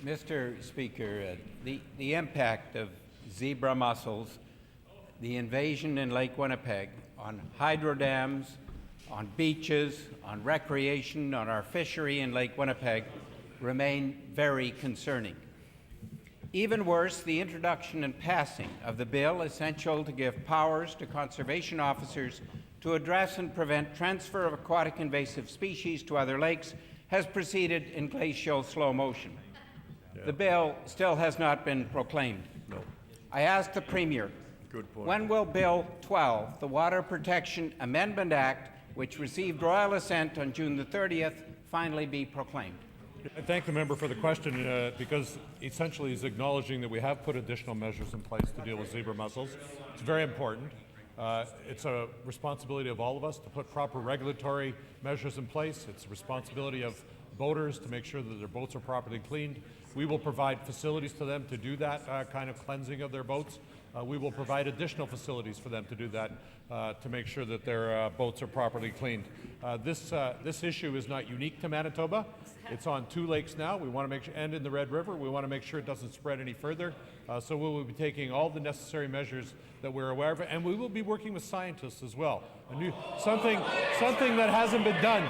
Mr. Speaker, the impact of zebra mussels, the invasion in Lake Winnipeg on hydro dams, on beaches, on recreation, on our fishery in Lake Winnipeg remain very concerning. Even worse, the introduction and passing of the bill essential to give powers to conservation officers to address and prevent transfer of aquatic invasive species to other lakes has proceeded in glacial slow motion. The bill still has not been proclaimed. No. I ask the Premier, Good point. when will Bill 12, the Water Protection Amendment Act, which received royal assent on June the 30th, finally be proclaimed? I thank the member for the question because essentially he's acknowledging that we have put additional measures in place to deal with zebra mussels. It's very important. It's a responsibility of all of us to put proper regulatory measures in place. It's a responsibility of boaters to make sure that their boats are properly cleaned. We will provide facilities to them to do that kind of cleansing of their boats. We will provide additional facilities for them to do that to make sure that their boats are properly cleaned. This issue is not unique to Manitoba. It's on 2 lakes now. We want to make sure, and in the Red River, we want to make sure it doesn't spread any further. So we will be taking all the necessary measures that we're aware of, and we will be working with scientists as well. Something that hasn't been done.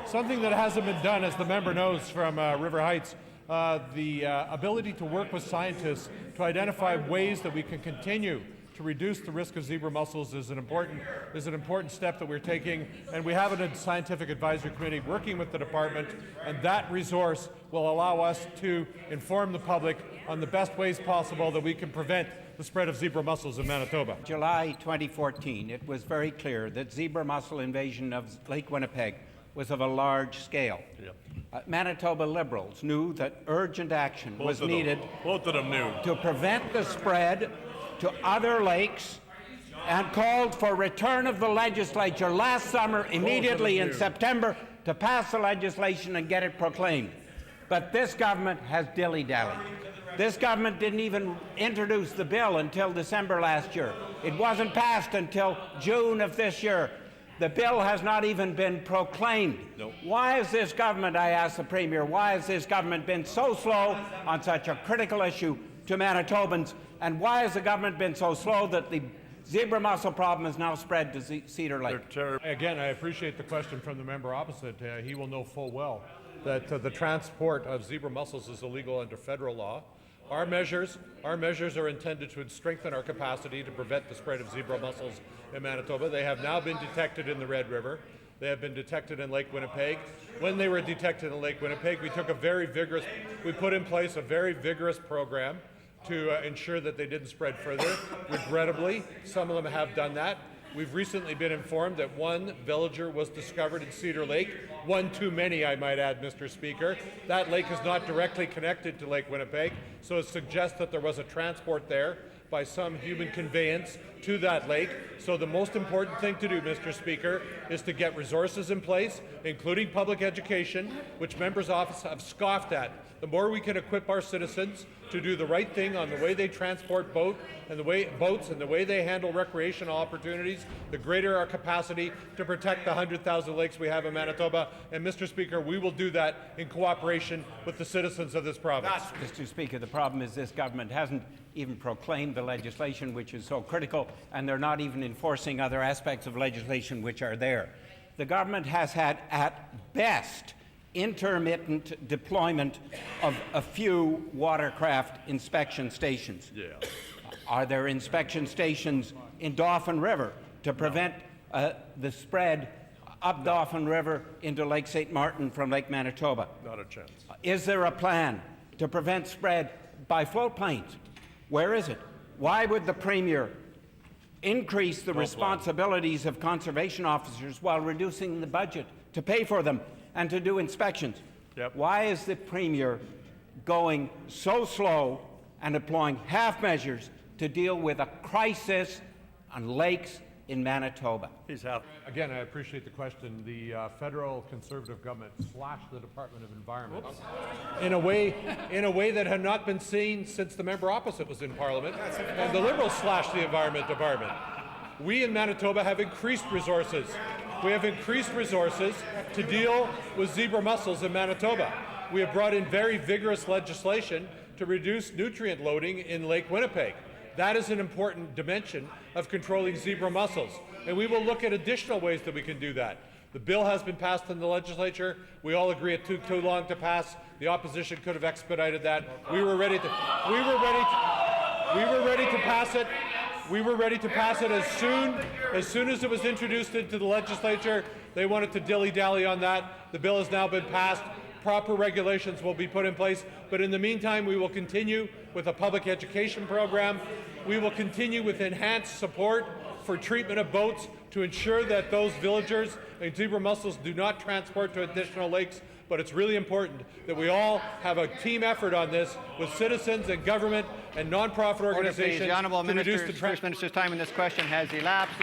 Something that hasn't been done, as the member knows from River Heights, the ability to work with scientists to identify ways that we can continue to reduce the risk of zebra mussels is an important step that we're taking, and we have a scientific advisory committee working with the department, and that resource will allow us to inform the public on the best ways possible that we can prevent the spread of zebra mussels in Manitoba. July 2014, it was very clear that zebra mussel invasion of Lake Winnipeg was of a large scale. Yep. Manitoba Liberals knew that urgent action was needed Both of them knew. to prevent the spread to other lakes and called for return of the legislature last summer immediately in September to pass the legislation and get it proclaimed. But this government has dilly-dallied. This government didn't even introduce the bill until December last year. It wasn't passed until June of this year. The bill has not even been proclaimed. Nope. Why is this government, I ask the Premier, why has this government been so slow on such a critical issue to Manitobans? And why has the government been so slow that the zebra mussel problem has now spread to Cedar Lake? Again, I appreciate the question from the member opposite. He will know full well that the transport of zebra mussels is illegal under federal law. Our measures are intended to strengthen our capacity to prevent the spread of zebra mussels in Manitoba. They have now been detected in the Red River. They have been detected in Lake Winnipeg. When they were detected in Lake Winnipeg, we put in place a very vigorous program to ensure that they didn't spread further. Regrettably, some of them have done that. We've recently been informed that one villager was discovered in Cedar Lake, one too many, I might add, Mr. Speaker. That lake is not directly connected to Lake Winnipeg, so it suggests that there was a transport there by some human conveyance to that lake. So the most important thing to do, Mr. Speaker, is to get resources in place, including public education, which members' office have scoffed at. The more we can equip our citizens to do the right thing on the way they transport boats and the way they handle recreational opportunities, the greater our capacity to protect the 100,000 lakes we have in Manitoba. And Mr. Speaker, we will do that in cooperation with the citizens of this province. Mr. Speaker, the problem is this government hasn't even proclaimed the legislation which is so critical, and they're not even enforcing other aspects of legislation which are there. The government has had, at best, intermittent deployment of a few watercraft inspection stations. Yeah. Are there inspection stations in Dauphin River to prevent the spread up Dauphin River into Lake St. Martin from Lake Manitoba? Not a chance. Is there a plan to prevent spread by float planes? Where is it? Why would the Premier increase the responsibilities of conservation officers while reducing the budget to pay for them and to do inspections? Yep. Why is the Premier going so slow and employing half measures to deal with a crisis on lakes in Manitoba? Again, I appreciate the question. The federal Conservative government slashed the Department of Environment in a way that had not been seen since the member opposite was in Parliament, and the Liberals slashed the Environment Department. We in Manitoba have increased resources. We have increased resources to deal with zebra mussels in Manitoba. we have brought in very vigorous legislation to reduce nutrient loading in Lake Winnipeg. That is an important dimension of controlling zebra mussels, and we will look at additional ways that we can do that. The bill has been passed in the legislature. We all agree it took too long to pass. The opposition could have expedited that. We were ready to pass it. We were ready to pass it as soon as it was introduced into the legislature. They wanted to dilly-dally on that. The bill has now been passed. Proper regulations will be put in place. But in the meantime, we will continue with a public education program. We will continue with enhanced support for treatment of boats to ensure that those villagers and zebra mussels do not transport to additional lakes. But it's really important that we all have a team effort on this with citizens and government and nonprofit organizations The Honourable to reduce Minister, the First Minister's time in this question has elapsed.